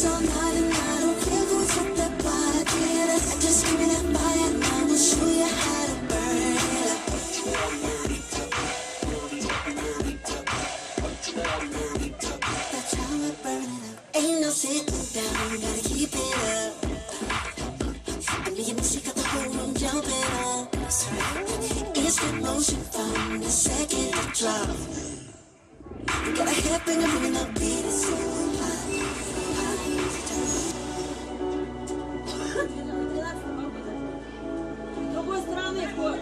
all night and I don't care who's with that body. Just give me that fire and I will show you how to burn it up. That's how I burn it up. Ain't no sitting down, gotta keep it up. I need music, got the whole room jumping up. It's the motion from the second to drop. You got a headbanger moving the beat, it's so hot. С другой стороны вход.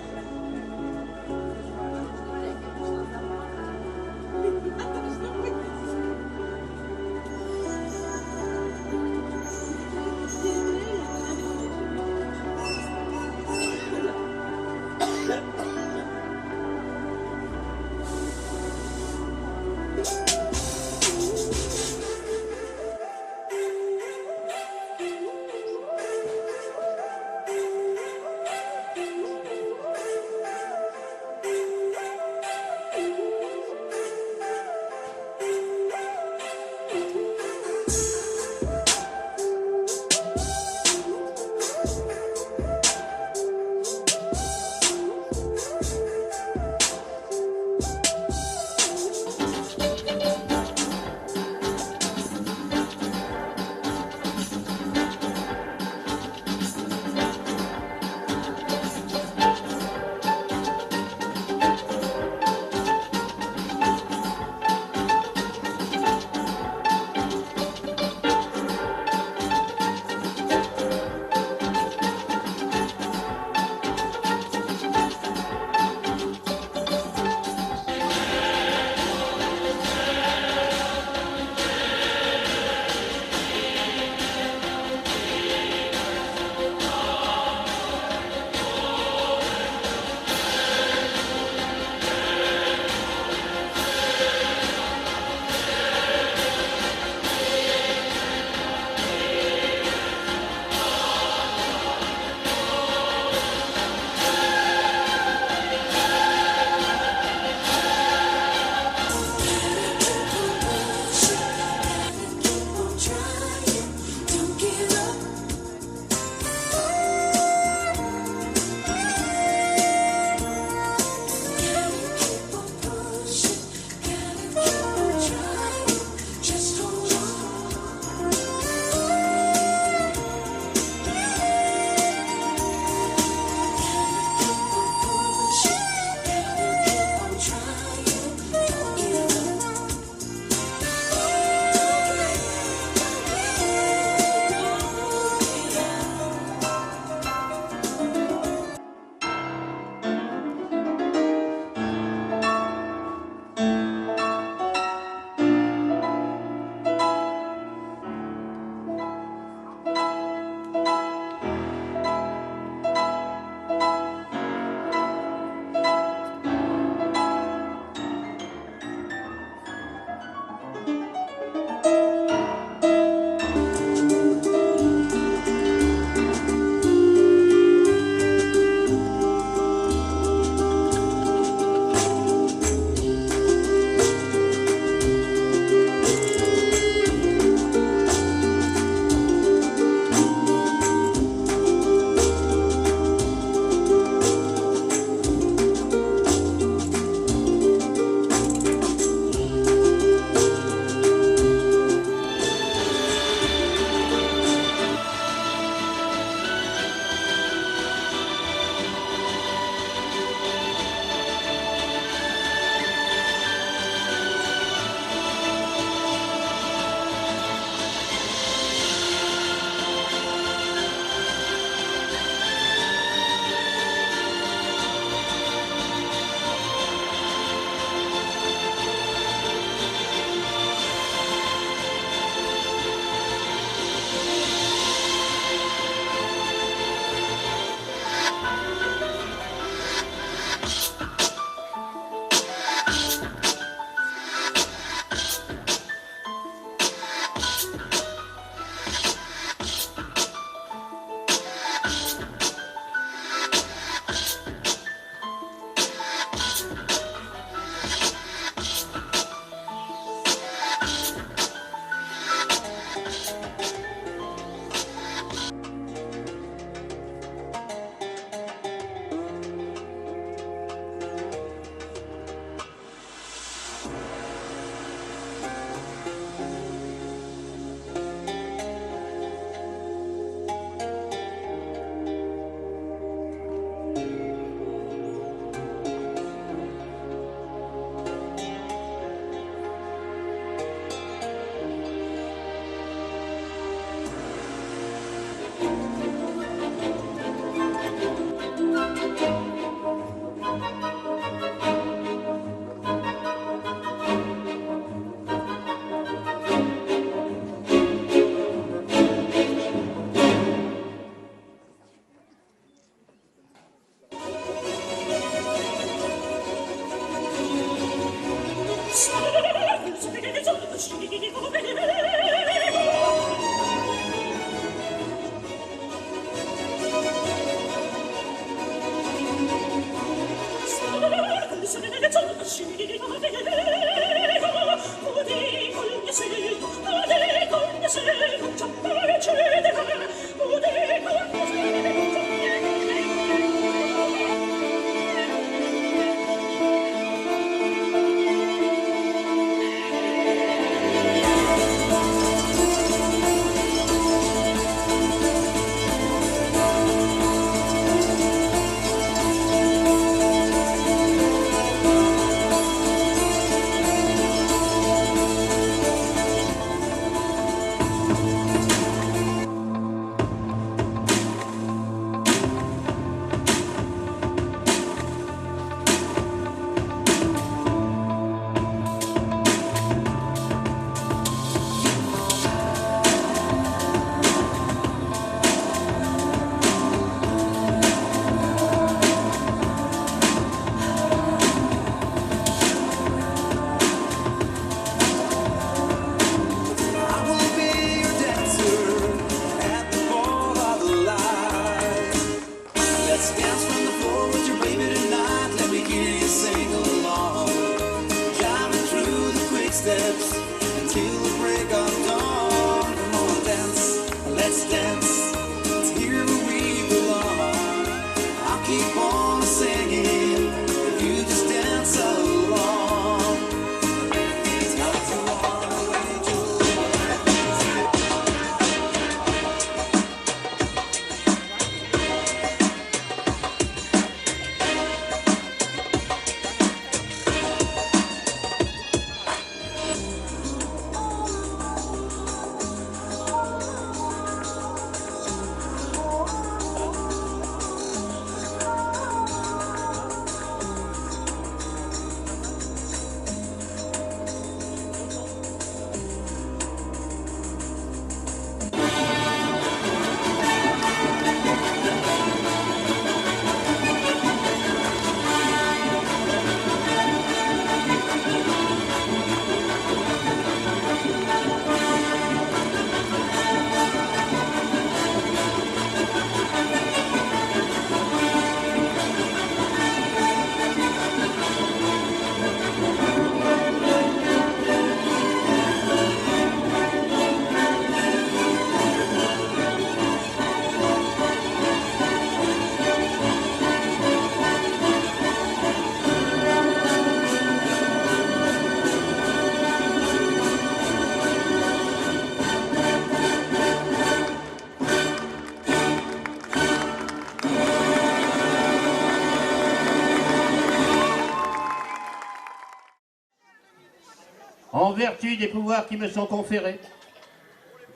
vertu des pouvoirs qui me sont conférés,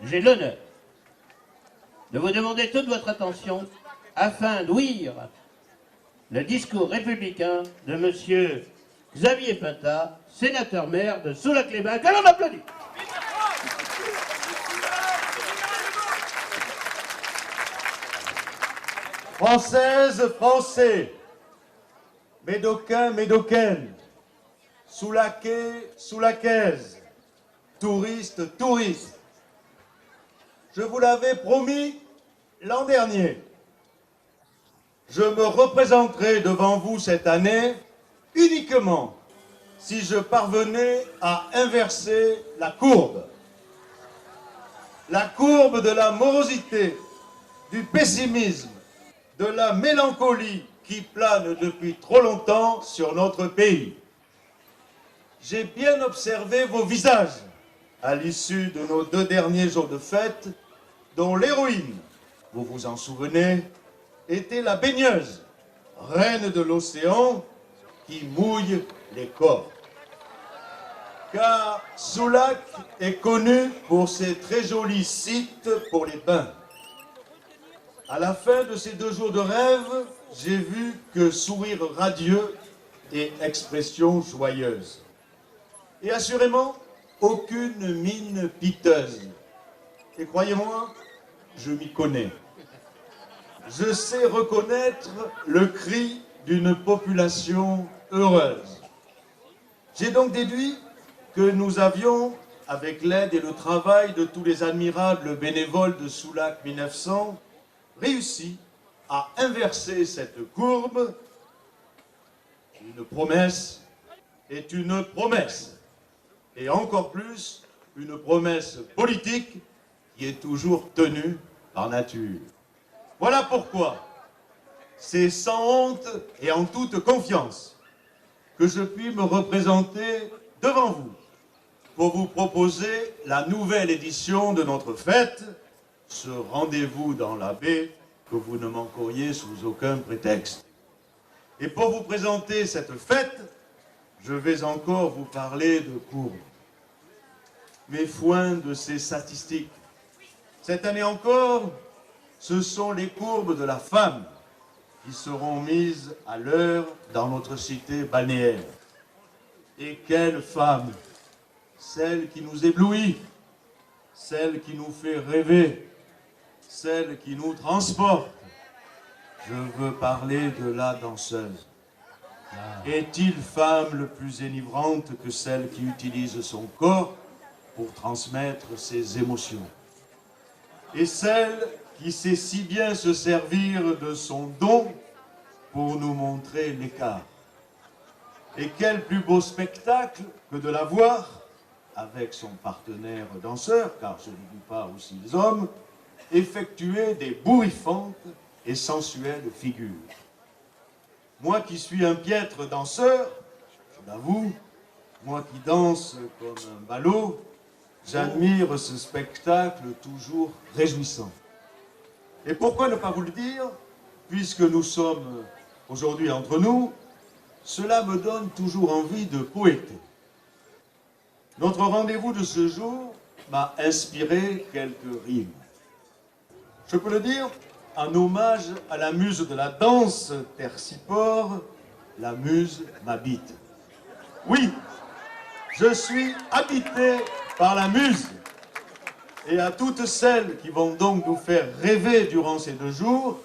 j'ai l'honneur de vous demander toute votre attention afin d'ouïr le discours républicain de M. Xavier Pintat, sénateur-maire de Soulac-les-Bains. Que l'on applaudit. Françaises, Français, Médocains, Médocaines, Soulaquais, Soulacaises, touristes, touristes. Je vous l'avais promis l'an dernier. Je me représenterai devant vous cette année uniquement si je parvenais à inverser la courbe. La courbe de la morosité, du pessimisme, de la mélancolie qui plane depuis trop longtemps sur notre pays. J'ai bien observé vos visages à l'issue de nos 2 derniers jours de fête, dont l'héroïne, vous vous en souvenez, était la baigneuse, reine de l'océan, qui mouille les corps. Car Soulac est connu pour ses très jolis sites pour les bains. À la fin de ces 2 jours de rêve, j'ai vu que sourire radieux et expression joyeuse. Et assurément, aucune mine piteuse. Et croyez-moi, je m'y connais. Je sais reconnaître le cri d'une population heureuse. J'ai donc déduit que nous avions, avec l'aide et le travail de tous les admirables bénévoles de Soulac 1900, réussi à inverser cette courbe. Une promesse est une promesse. Et encore plus, une promesse politique qui est toujours tenue par nature. Voilà pourquoi c'est sans honte et en toute confiance que je puis me représenter devant vous pour vous proposer la nouvelle édition de notre fête, ce rendez-vous dans la baie que vous ne manqueriez sous aucun prétexte. Et pour vous présenter cette fête, je vais encore vous parler de courbes. Mais foin de ces statistiques. Cette année encore, ce sont les courbes de la femme qui seront mises à l'heure dans notre cité balnéaire. Et quelle femme! Celle qui nous éblouit, celle qui nous fait rêver, celle qui nous transporte. Je veux parler de la danseuse. Est-il femme le plus énivrante que celle qui utilise son corps pour transmettre ses émotions? Et celle qui sait si bien se servir de son don pour nous montrer l'écart. Et quel plus beau spectacle que de la voir, avec son partenaire danseur, car je n'oublie pas aussi les hommes, effectuer des bourrifantes et sensuelles figures. Moi qui suis un piètre danseur, je l'avoue, moi qui danse comme un ballot, j'admire ce spectacle toujours réjouissant. Et pourquoi ne pas vous le dire, puisque nous sommes aujourd'hui entre nous, cela me donne toujours envie de poéter. Notre rendez-vous de ce jour m'a inspiré quelques rimes. Je peux le dire en hommage à la muse de la danse Terpsichore, la muse m'habite. Oui, je suis habité par la muse. Et à toutes celles qui vont donc nous faire rêver durant ces 2 jours,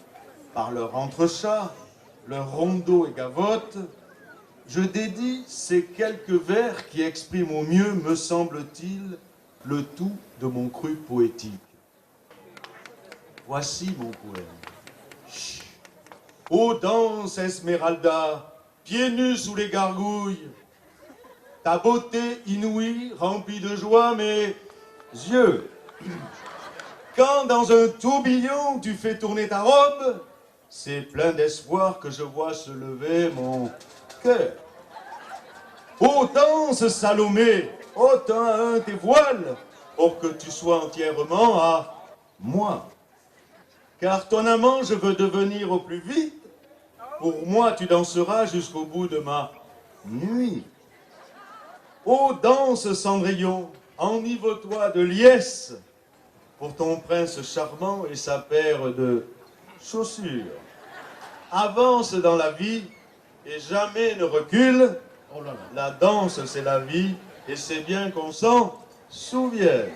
par leur entrechat, leur rondeau et gavotte, je dédie ces quelques vers qui expriment au mieux, me semble-t-il, le tout de mon cru poétique. Voici mon poème. Chut. Ô danse Esmeralda, pieds nus sous les gargouilles, ta beauté inouïe remplie de joie mes yeux. Quand dans un tourbillon tu fais tourner ta robe, c'est plein d'espoir que je vois se lever mon cœur. Ô danse Salomé, ôte un à un tes voiles, pour que tu sois entièrement à moi. Car ton amant je veux devenir au plus vite, pour moi tu danseras jusqu'au bout de ma nuit. Ô danse Cendrillon, enivre-toi de liesse pour ton prince charmant et sa paire de chaussures. Avance dans la vie et jamais ne recule. Oh là là. La danse, c'est la vie et c'est bien qu'on s'en souvienne.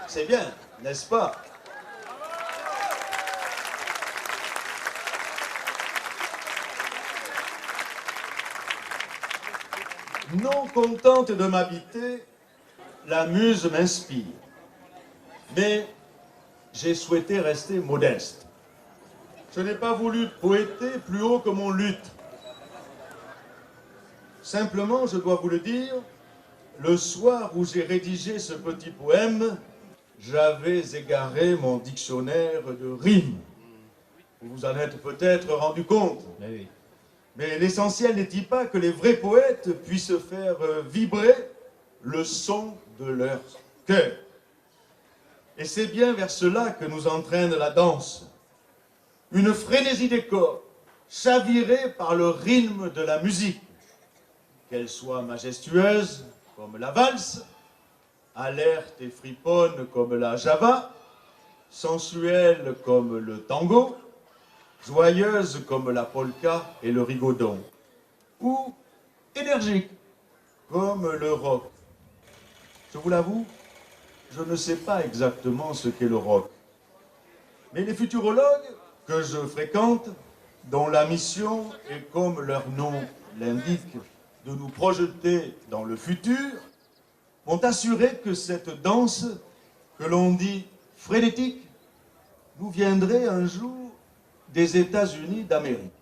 C'est bien, n'est-ce pas? Non contente de m'habiter, la muse m'inspire. Mais j'ai souhaité rester modeste. Je n'ai pas voulu poéter plus haut que mon luth. Simplement, je dois vous le dire, le soir où j'ai rédigé ce petit poème, j'avais égaré mon dictionnaire de rimes. Vous vous en êtes peut-être rendu compte. Oui. Mais l'essentiel n'est-il pas que les vrais poètes puissent faire vibrer le son de leur cœur? Et c'est bien vers cela que nous entraîne la danse. Une frénésie des corps, chavirée par le rythme de la musique. Qu'elle soit majestueuse, comme la valse, alerte et friponne comme la java, sensuelle comme le tango, joyeuse comme la polka et le rigodon, ou énergique comme le rock. Je vous l'avoue, je ne sais pas exactement ce qu'est le rock. Mais les futurologues que je fréquente, dont la mission est, comme leur nom l'indique, de nous projeter dans le futur, m'ont assuré que cette danse, que l'on dit frénétique, nous viendrait un jour des États-Unis d'Amérique.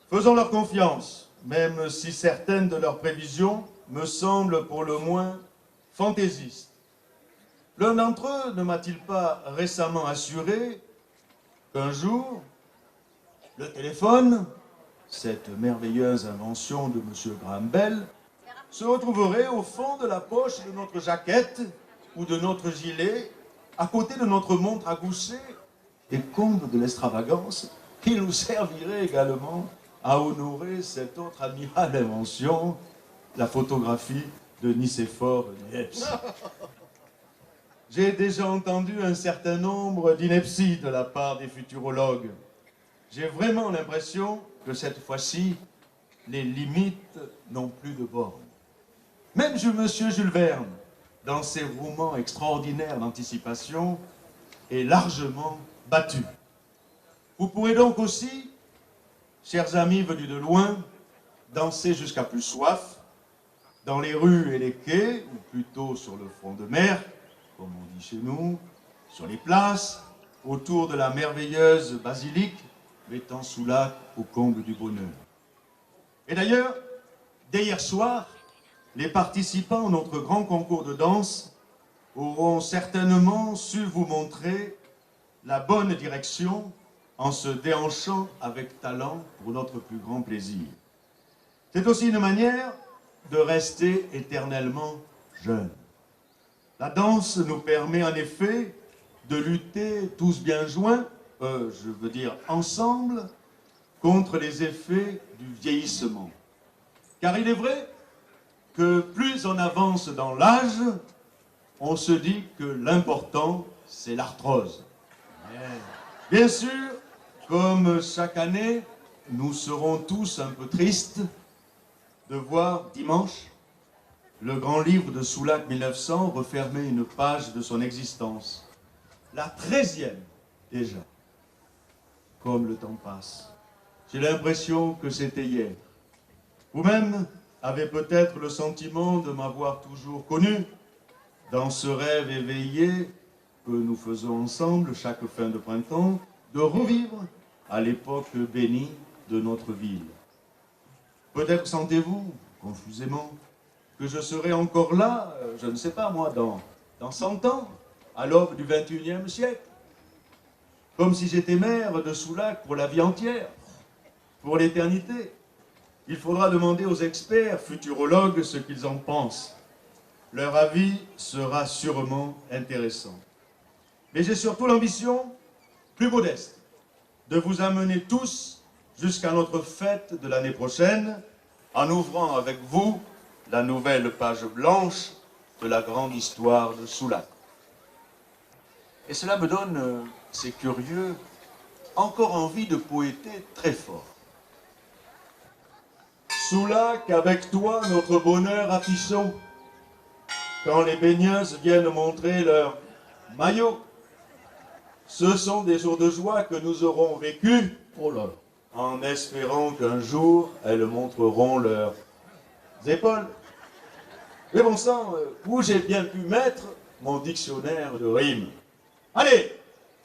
Faisons leur confiance, même si certaines de leurs prévisions me semblent pour le moins fantaisistes. L'un d'entre eux ne m'a-t-il pas récemment assuré qu'un jour, le téléphone, cette merveilleuse invention de M. Graham Bell, se retrouverait au fond de la poche de notre jaquette ou de notre gilet, à côté de notre montre à gousset, et comble de l'extravagance, il nous servirait également à honorer cette autre admirable invention, la photographie de Nicéphore Niepce. J'ai déjà entendu un certain nombre d'inepties de la part des futurologues. J'ai vraiment l'impression que cette fois-ci, les limites n'ont plus de bornes. Même M. Jules Verne, dans ses romans extraordinaires d'anticipation, est largement battu. Vous pourrez donc aussi, chers amis venus de loin, danser jusqu'à plus soif, dans les rues et les quais, ou plutôt sur le front de mer, comme on dit chez nous, sur les places, autour de la merveilleuse basilique, mettant Soulac au comble du bonheur. Et d'ailleurs, dès hier soir, les participants à notre grand concours de danse auront certainement su vous montrer la bonne direction en se déhanchant avec talent pour notre plus grand plaisir. C'est aussi une manière de rester éternellement jeune. La danse nous permet en effet de lutter tous bien joints, je veux dire ensemble, contre les effets du vieillissement. Car il est vrai que plus on avance dans l'âge, on se dit que l'important, c'est l'arthrose. Bien sûr, comme chaque année, nous serons tous un peu tristes de voir dimanche le grand livre de Soulac 1900 refermer une page de son existence. La 13e déjà. Comme le temps passe. J'ai l'impression que c'était hier. Vous-même avez peut-être le sentiment de m'avoir toujours connu dans ce rêve éveillé que nous faisons ensemble chaque fin de printemps, de revivre à l'époque bénie de notre ville. Peut-être sentez-vous, confusément, que je serai encore là, je ne sais pas moi, dans 100 ans, à l'aube du XXIe siècle. Comme si j'étais maire de Soulac pour la vie entière, pour l'éternité. Il faudra demander aux experts futurologues ce qu'ils en pensent. Leur avis sera sûrement intéressant. Mais j'ai surtout l'ambition, plus modeste, de vous amener tous jusqu'à notre fête de l'année prochaine, en ouvrant avec vous la nouvelle page blanche de la grande histoire de Soulac. Et cela me donne, c'est curieux, encore envie de poéter très fort. Soulac, avec toi, notre bonheur affichons. Quand les baigneuses viennent montrer leur maillot, ce sont des jours de joie que nous aurons vécus, Oh là là. en espérant qu'un jour, elles montreront leurs épaules. Mais bon sang, où j'ai bien pu mettre mon dictionnaire de rimes. Allez,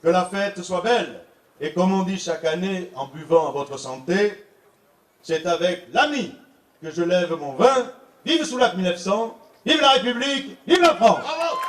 que la fête soit belle, et comme on dit chaque année en buvant à votre santé, c'est avec l'ami que je lève mon vin. Vive Soulac 1900, vive la République, vive la France. Bravo!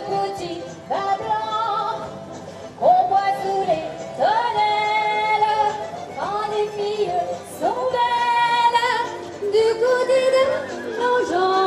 Petit vin blanc qu'on boit sous les tonnelles quand les filles sont belles du côté de nos gens.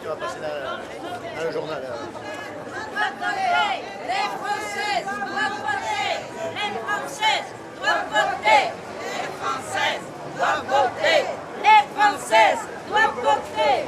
Tu vas passer dans le journal. Les Françaises doivent voter. Les Françaises doivent voter. Les Françaises doivent voter. Les Françaises doivent voter.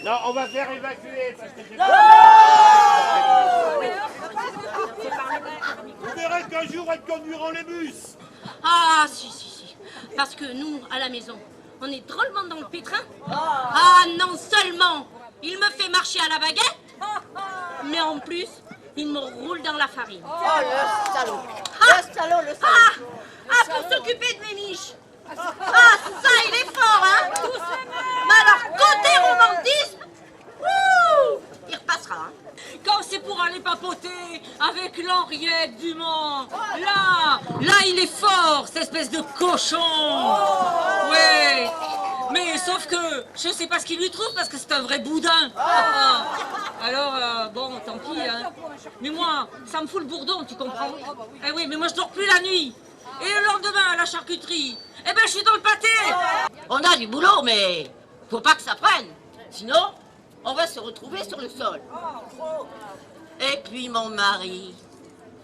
Non, on va faire évacuer parce que c'est... Vous verrez qu'un jour, elles conduiront les bus. Ah, si. Parce que nous, à la maison, on est drôlement dans le pétrin. Ah, non seulement il me fait marcher à la baguette, mais en plus, il me roule dans la farine. Oh, le salaud. Le salaud, le salaud. Pour s'occuper de mes niches. Ah, ça, il est fort, hein. Mais alors, côté romantisme, il repassera, hein. Quand c'est pour aller papoter avec l'Henriette Dumont, là, il est fort, cette espèce de cochon. Ouais. Mais sauf que je sais pas ce qu'il lui trouve parce que c'est un vrai boudin. Alors, bon, tant pis, hein. Mais moi, ça me fout le bourdon, tu comprends? Eh oui, mais moi je dors plus la nuit. Et le lendemain, à la charcuterie, eh ben je suis dans le pâté. On a du boulot, mais faut pas que ça prenne. Sinon, on va se retrouver sur le sol. Et puis mon mari,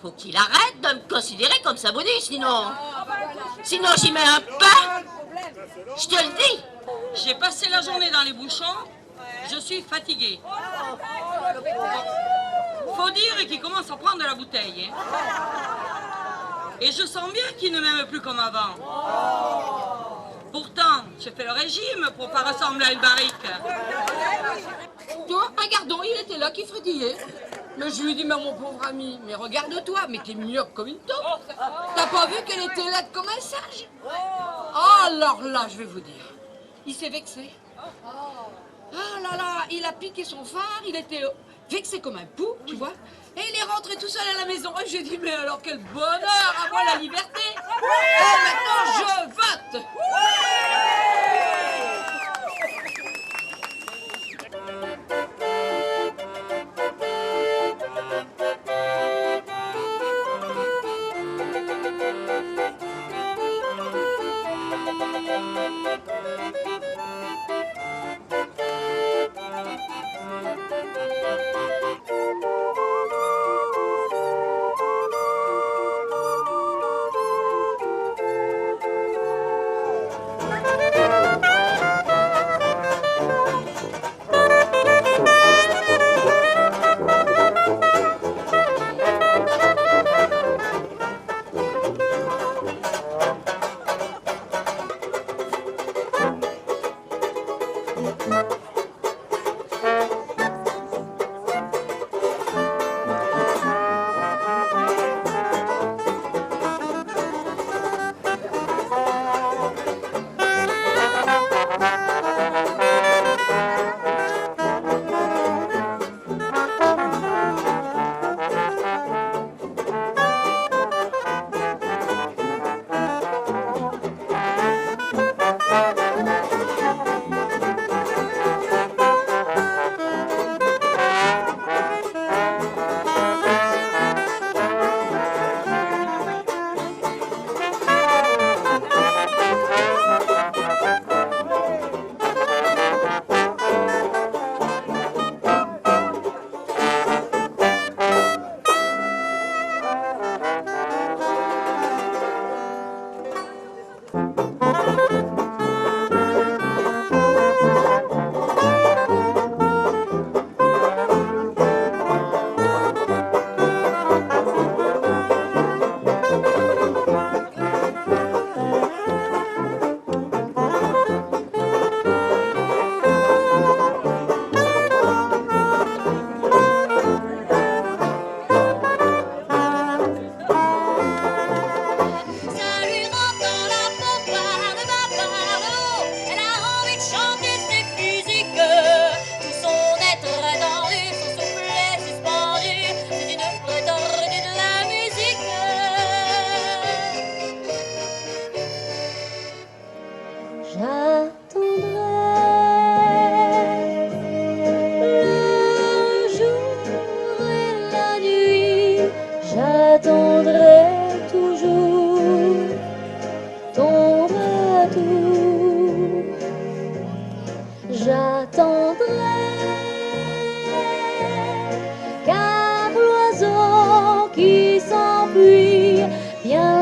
faut qu'il arrête de me considérer comme sa bounie, sinon j'y mets un pain. Je te le dis. J'ai passé la journée dans les bouchons, je suis fatiguée. Faut dire qu'il commence à prendre de la bouteille. Hein. Et je sens bien qu'il ne m'aime plus comme avant. Pourtant, j'ai fait le régime pour pas ressembler à une barrique. Toi, regardons, il était là qui frétillait. Mais je lui dis, mais mon pauvre ami, mais regarde-toi, mais t'es myope comme une taupe. T'as pas vu qu'elle était laide comme un singe? Oh, alors là, je vais vous dire, il s'est vexé. Ah là là, il a piqué son phare, il était vexé comme un pou, tu vois. Et il est rentré tout seul à la maison. Et j'ai dit, mais alors quel bonheur, à moi la liberté. Et maintenant, je vote.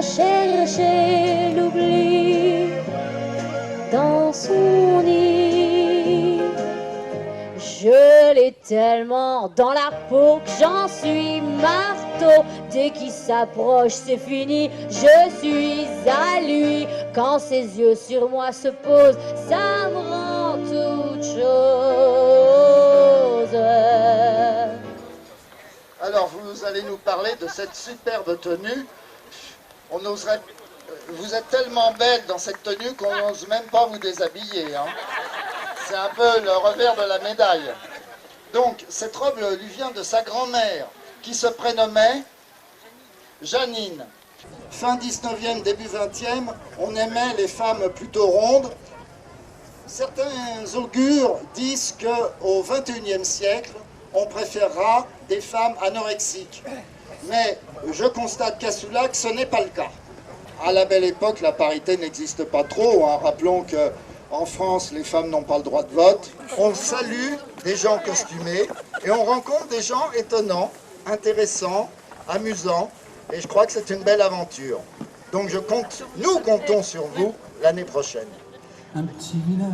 chercher l'oubli dans son nid. J'ai tellement dans la peau que j'en suis marteau. Dès qu'il s'approche, c'est fini, je suis à lui. Quand ses yeux sur moi se posent, ça me rend toute chose. Alors, vous allez nous parler de cette superbe tenue. On oserait... Vous êtes tellement belle dans cette tenue qu'on n'ose même pas vous déshabiller. Hein. C'est un peu le revers de la médaille. Donc, cette robe lui vient de sa grand-mère, qui se prénommait Janine. Fin 19e, début 20e, on aimait les femmes plutôt rondes. Certains augures disent qu'au 21e siècle, on préférera des femmes anorexiques. Mais je constate qu'à Soulac, ce n'est pas le cas. À la belle époque, la parité n'existe pas trop. Hein. Rappelons qu'en France, les femmes n'ont pas le droit de vote. On salue des gens costumés et on rencontre des gens étonnants, intéressants, amusants. Et je crois que c'est une belle aventure. Donc nous comptons sur vous l'année prochaine. Un petit village,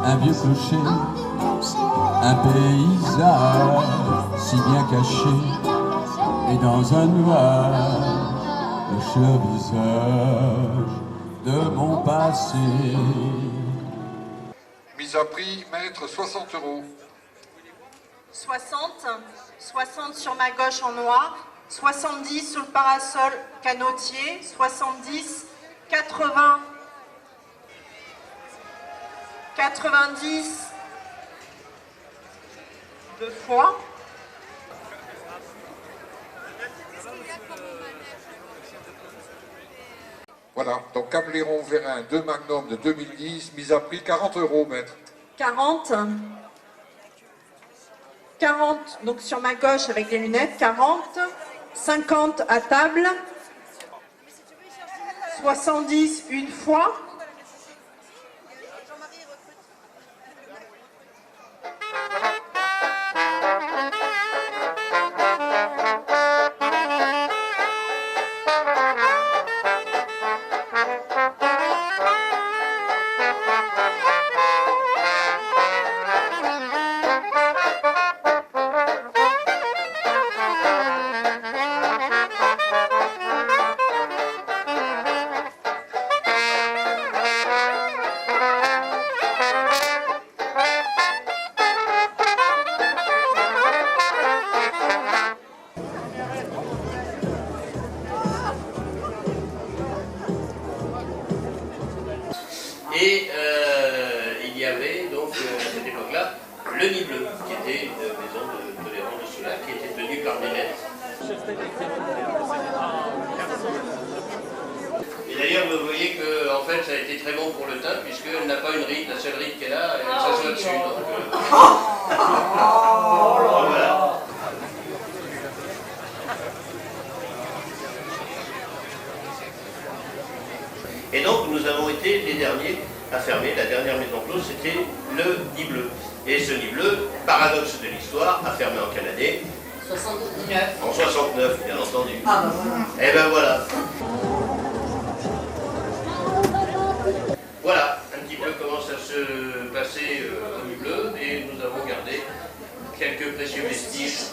un vieux clocher, un paysage si bien caché, et dans un nuage, le cher visage de mon passé. Mise à prix, maître, 60 €. 60 sur ma gauche en noir, 70 sur le parasol canotier, 70, 80, 90, deux fois. Voilà, donc Cabléron Vérin 2 Magnum de 2010, mise à prix 40 €, maître. 40, donc sur ma gauche avec des lunettes, 40, 50 à table, 70 une fois, Et il y avait donc à cette époque-là le Nid Bleu, qui était une maison de tolérance de Soulac, qui était tenue par des maîtres. Et d'ailleurs, vous voyez que en fait, ça a été très bon pour le teint, puisqu'elle n'a pas une ride, la seule ride qu'elle a, elle s'assoit dessus. Donc, voilà. Et donc, nous avons été les derniers à fermer. La dernière maison close, c'était le Nid Bleu. Et ce Nid Bleu, paradoxe de l'histoire, a fermé en quelle année? 69. En 69, bien entendu. Ah ben voilà. Et ben voilà. Voilà un petit peu comment ça se passait au Nid Bleu, et nous avons gardé quelques précieux vestiges.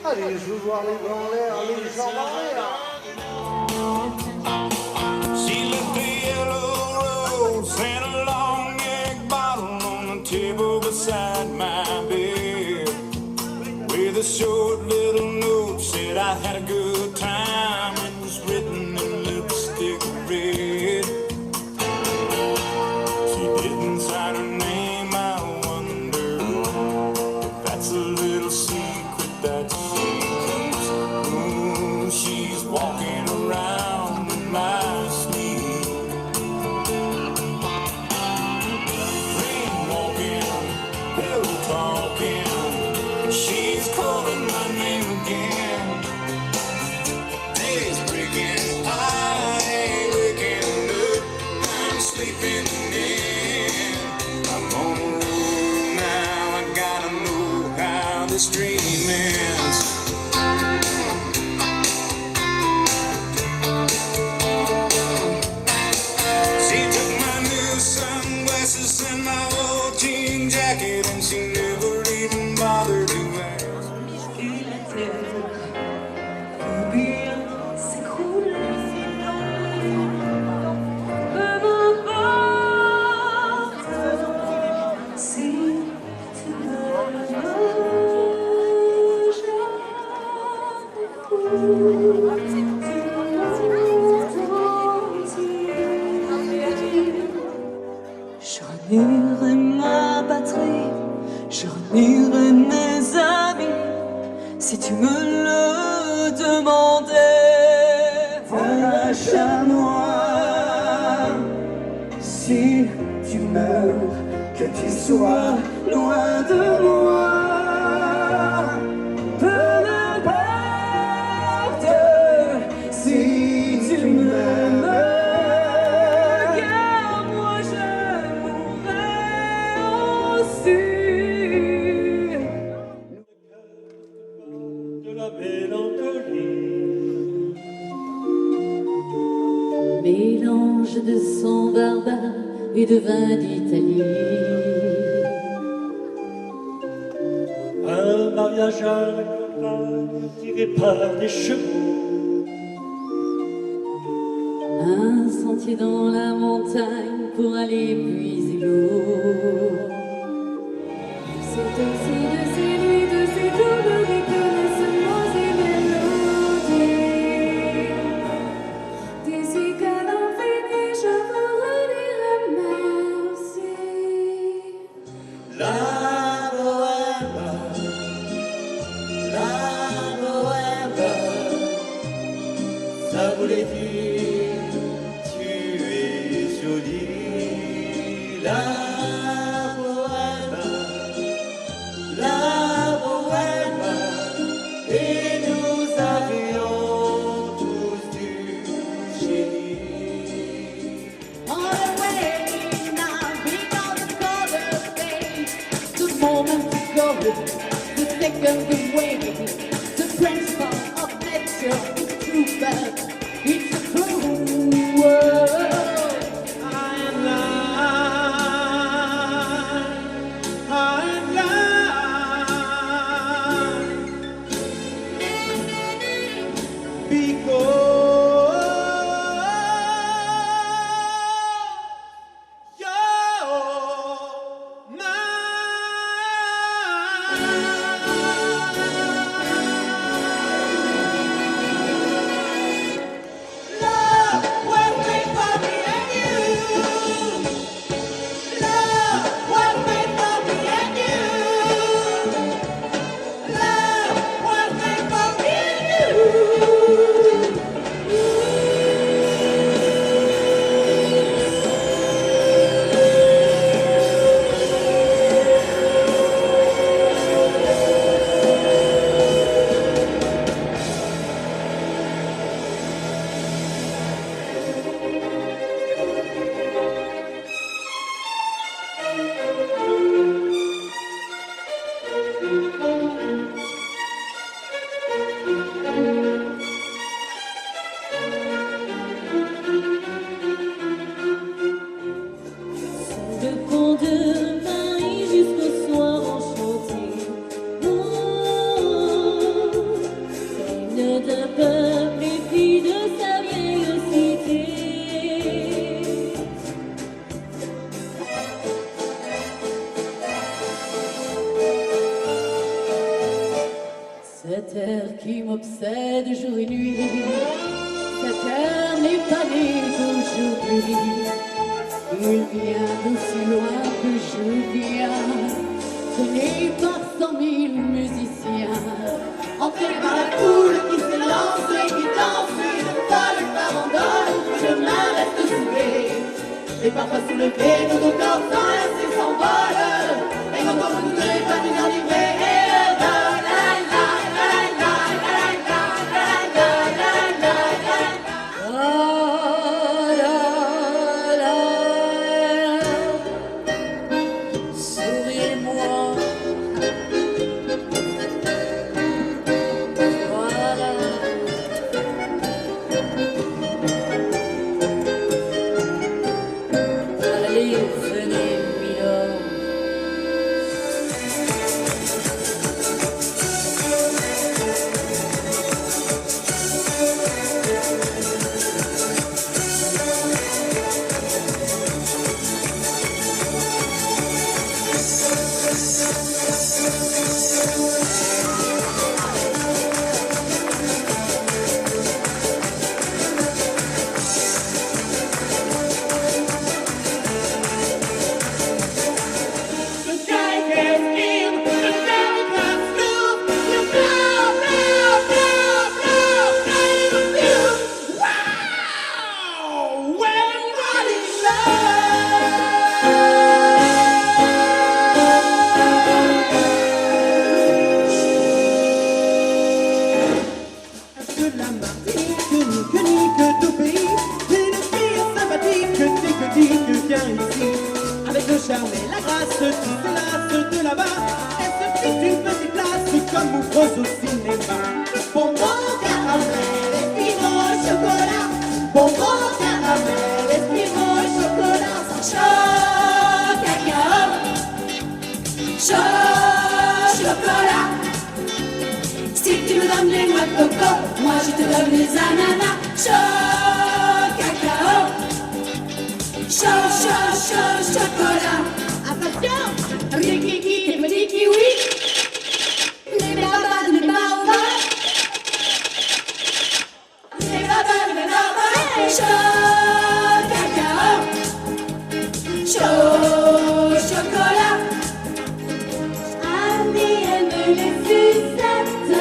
Allez, je veux voir les bras en l'air, les jambes en l'air. She left the yellow rose and a long egg bottle on the table beside my bed, with a short little note said I had a good time. It was written in lipstick red. She didn't sign her name. I wonder if that's a little secret that she keeps. Ooh, she's walking around in my sleep, dream walking, pillow talking. She's calling my name again. Day's breaking, I ain't waking up. I'm sleeping in. I'm on the road now. I gotta know how this dream ends. She took my new sunglasses and my old jean jacket, and she never even bothered to ask. Je renierai ma patrie, je renierai mes amis, si tu me le demandais. Vache à moi, si tu meurs, que tu sois loin de moi. Peu m'importe si tu m'aimes. Garde-moi, je mourrai aussi. De la mélancolie, Mélange de sang barbare et de vin d'Italie. un mariage à la campagne tiré par des chevaux, Un sentier dans la montagne pour aller puiser l'eau. C'est aussi de ces nuits, de ces douloureux que laisse-moi ces mélodies. Des cigales infinies, je vous redirai merci. la bohème, ça voulait dire tu es jolie. La bohème, et nous avions tous du génie. On the way now, because the color fades, the moment to go, the second the way, the principle of nature is true, but it's a cruel world. Love will make De pont de Paris jusqu'au soir enchanté. Oh, règne d'un peuple et puis de sa vieille cité. Cette air qui m'obsède jour et nuit, cette air n'est pas née d'aujourd'hui. Il vient d'aussi loin que je viens, traîné par 100 000 musiciens, entraîné par la foule qui s'élance et qui danse une folle farandole. Le chemin reste soulevé, et parfois soulevé, tout nos corps s'enlacent et s'envolent, et nos corps nous ne pas nous enivrer. Avec le charme et la grâce, tu s'élasses de là-bas. Elle se fixe une petite place comme ouvreuse au cinéma. Bonbon, caramel, esquimau, chocolat. Bonbon, caramel, esquimau, chocolat. Chaud, cacao. Chaud, chocolat. Si tu me donnes les noix de coco, moi je te donne les ananas. Chaud, cacao. Chaud, chocolat. Attention, les kikis, les petits kiwis, les babas de mes baobabs, les babas de mes baobabs. Chaud, cacao. Chaud, chocolat. Annie aime les sucettes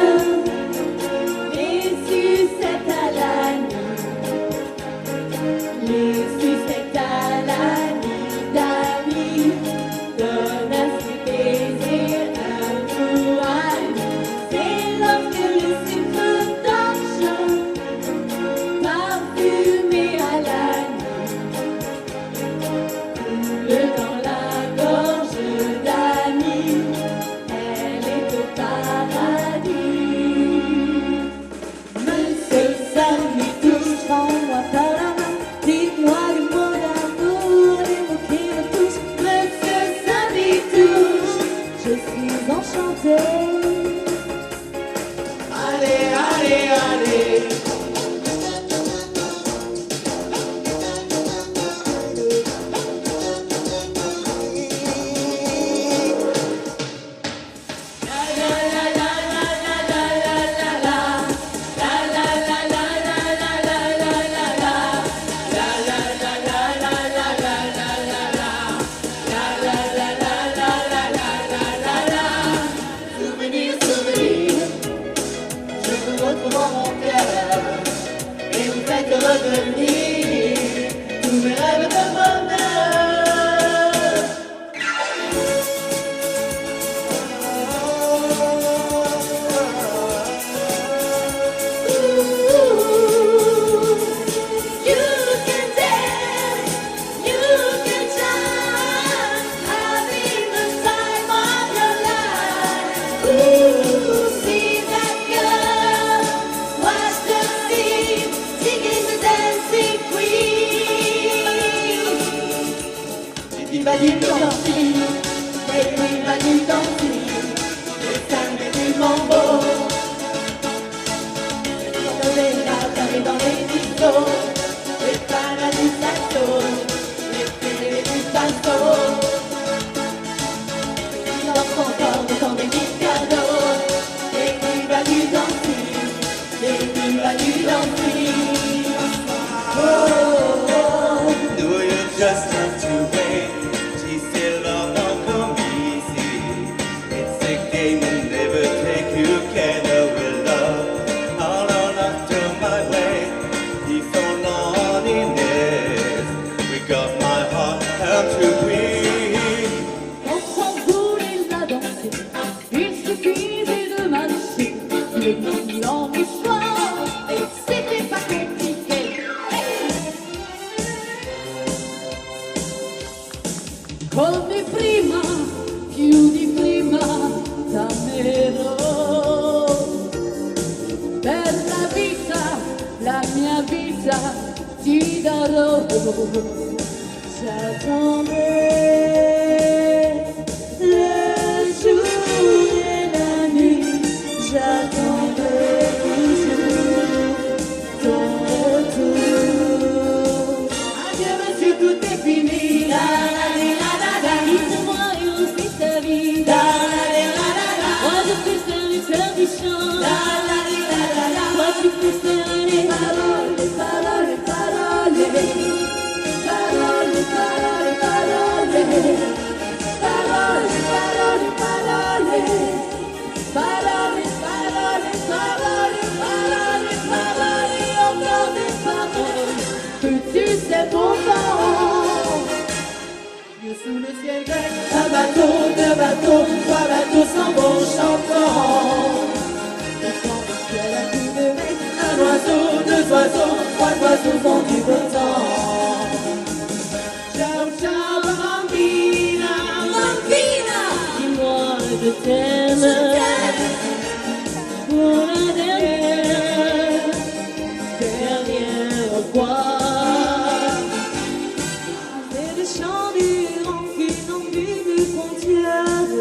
à l'année. Les sucettes à l'année d'Annie donnent un si plaisir un coup à nous. C'est lorsque le sucre d'orge parfumé à l'année coule dans la gorge d'Annie. Elle est au paradis. Monsieur Samy touche, prends-moi par la main. Dites-moi les mots d'amour, les mots qui me touchent. Monsieur Samy touche, je suis enchantée. Allez, allez, allez. Souvenir Sidoro, j'attendais le jour et la nuit, j'attendais toujours ton retour. Adieu monsieur, tout est fini, la la la la la, quitte-moi et refais ta vie, la la la la la, moi je préfère les fleurs du champ, la la la la la, moi tu préfères les paroles, les paroles, les paroles, paroles, paroles, paroles, paroles, paroles, paroles, paroles, paroles, paroles, paroles, paroles, et encore des paroles que tu sais mon parent. Dieu sous le ciel grec, un bateau, deux bateaux, trois bateaux s'en vont chantant. Descend du ciel à coups de bec, un oiseau, deux oiseaux, trois oiseaux font du beau temps. Ciao, ciao, bambina, bambina, dis-moi je t'aime, pour la dernière fois. C'est des chants du vent qui n'ont plus de frontières,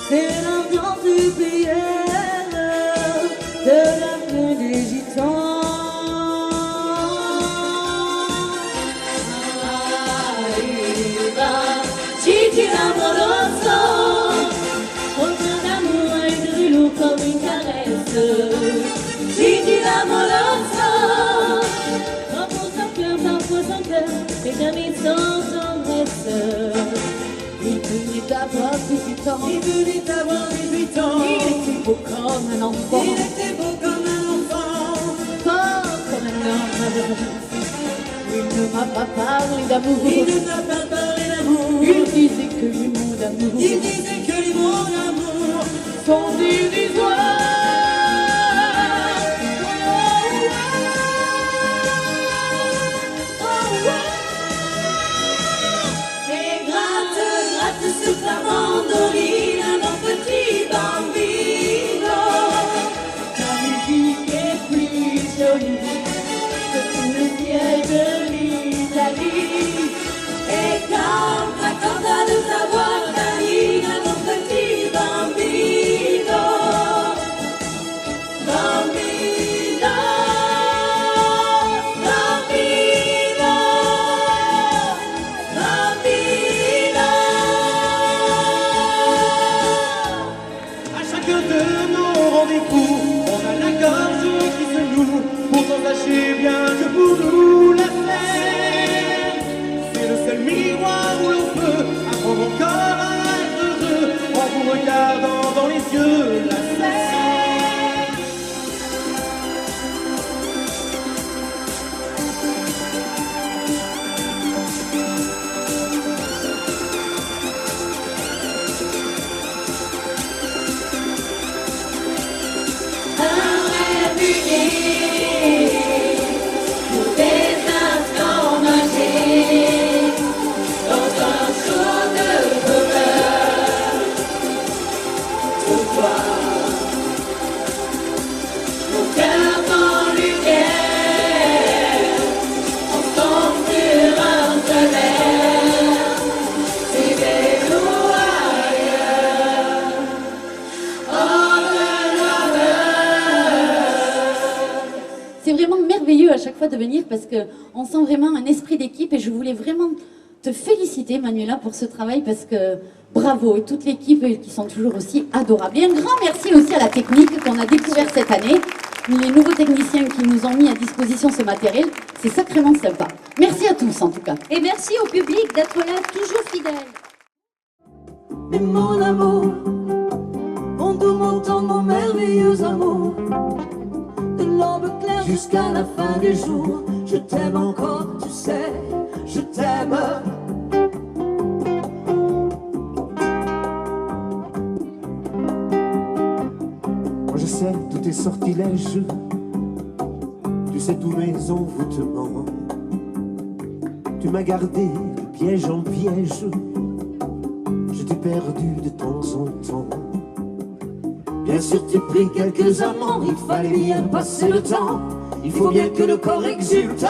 c'est l'ardente prière de la pluie des gitans. Gigi l'amoroso, autant d'amour et de lourd comme une caresse. Gigi l'amoroso, parfois son cœur, et jamais sans tendresse. Il venait d'avoir 18 ans, il venait d'avoir 18 ans. Il était beau comme un enfant, il était beau comme un enfant, fort comme un homme. Il ne m'a pas parlé d'amour, il ne m'a pas parlé d'amour. Il disait que les mots d'amour, il disait que les mots d'amour sont dérisoires. Et gratte sur ta mandoline, mon petit bambino. Ta musique est plus jolie que tout le ciel de l'Italie. Et quand t'accorde de savoir ta ligne, mon petit bambino, bambino, bambino, bambino. À chacun de nos rendez-vous, on a la gorge qui se noue. Pourtant sachez bien que pour nous la scène, c'est le seul miroir où l'on peut apprendre encore à être heureux en vous regardant dans les yeux. La scène. Un rêve unique pour des instants magiques, dans un jour de bonheur. Pour toi, mon cœur en lumière, ensemble sur un seul air, suivez-nous ailleurs. C'est vraiment merveilleux à chaque fois de venir parce qu'on sent vraiment un esprit d'équipe et je voulais vraiment te féliciter Manuela pour ce travail parce que bravo et toute l'équipe qui sont toujours aussi adorables. Et un grand merci aussi à la technique qu'on a découvert cette année, les nouveaux techniciens qui nous ont mis à disposition ce matériel, c'est sacrément sympa. Merci à tous en tout cas. Et merci au public d'être là toujours fidèle. Mais mon amour, mon doux, mon tendre, mon merveilleux amour, de l'aube claire jusqu'à la fin des jours, je t'aime encore, tu sais, je t'aime. Moi je sais tous tes sortilèges, tu sais tous mes envoûtements. Tu m'as gardé de piège en piège, je t'ai perdu de temps en temps. Bien sûr, tu pris quelques amants, il fallait bien passer le temps. il faut bien que le corps exulte.